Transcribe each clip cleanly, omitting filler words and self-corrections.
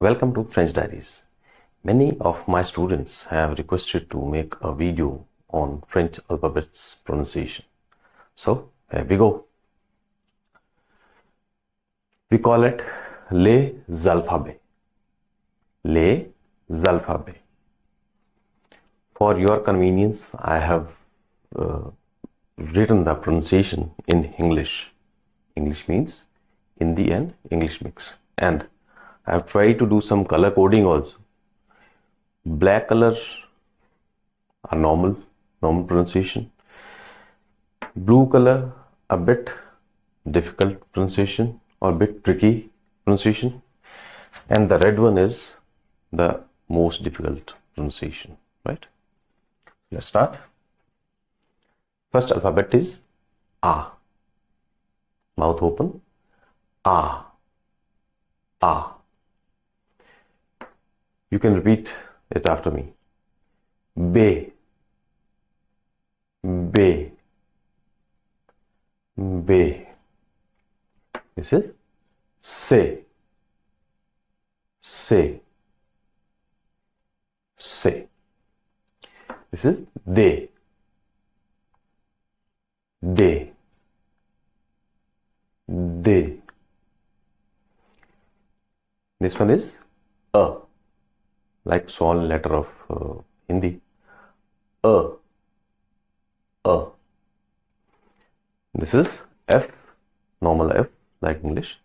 Welcome to French Diaries. Many of my students have requested to make a video on French alphabet's pronunciation. So here we go. We call it les alphabets. Les alphabets. For your convenience, I have written the pronunciation in English. English means Hindi and English mix. And I have tried to do some color coding also. Black color are normal pronunciation. Blue color a bit difficult pronunciation or a bit tricky pronunciation. And the red one is the most difficult pronunciation, right? Let's start. First alphabet is A. Mouth open. A. A. You can repeat it after me. B. B. B. This is C. C. C. This is D. D. D. This one is A, like small letter of Hindi. A. A. This is F, normal F, like English.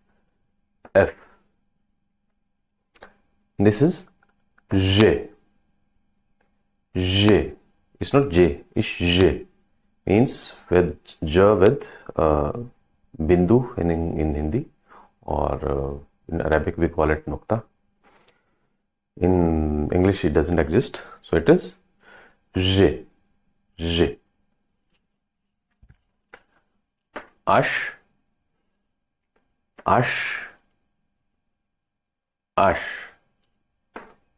F. This is J. J. It's not J, it's J. Means with J with bindu in Hindi, or in Arabic we call it nukta. In English it doesn't exist, so it is J. J. Ash. Ash. Ash.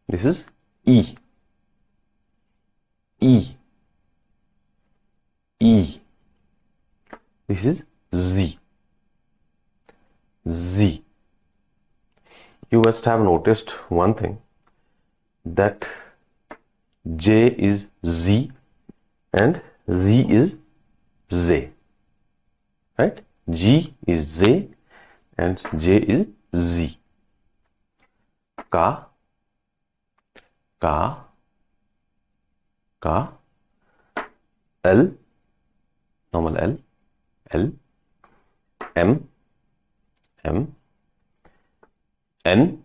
This is E. E. E. This is Z. Z. You must have noticed one thing, that J is Z and Z is Z. Right? G is Z and J is Z. Ka. Ka. Ka. L. Normal L. L. M. M. N.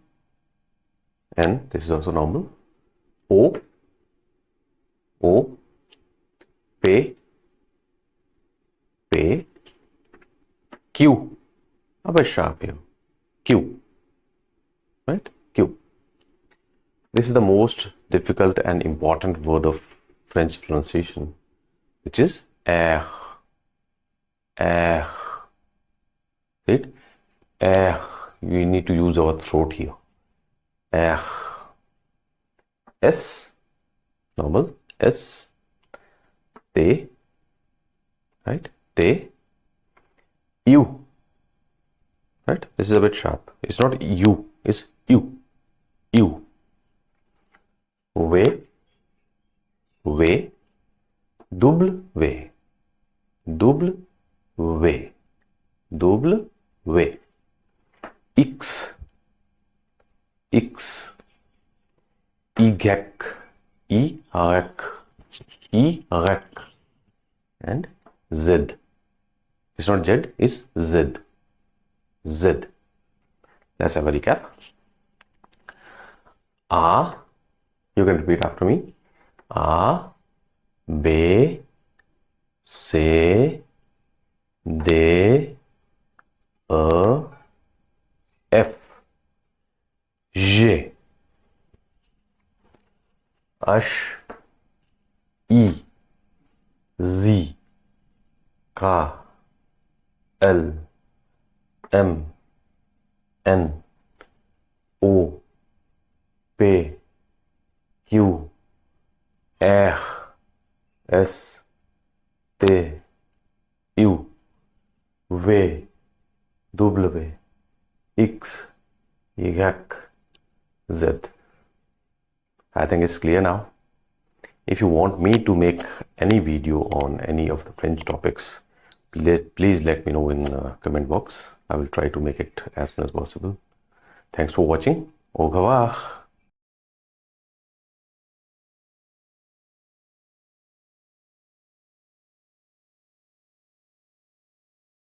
N. This is also normal. O. O. P. P. Q. A bit sharp here. Q. Right? Q. This is the most difficult and important word of French pronunciation, which is R. R. Right? R. We need to use our throat here. R. S. Normal. S. T. Right? T. U. Right? This is a bit sharp. It's not U. It's U. U. W. W. Double W. Double W. Double W. X. X. Y. Y. Y. And Z. It's not Z, it's Z. Z. Let's have a recap. A. You can repeat after me. A. B. C. D. E. F. G. H. I. Z. K. L. M. N. O. P. Q. R. S. T. U. V. W. X. Y. Z. I think it's clear now. If you want me to make any video on any of the French topics, please let me know in the comment box. I will try to make it as soon as possible. Thanks for watching. Au revoir.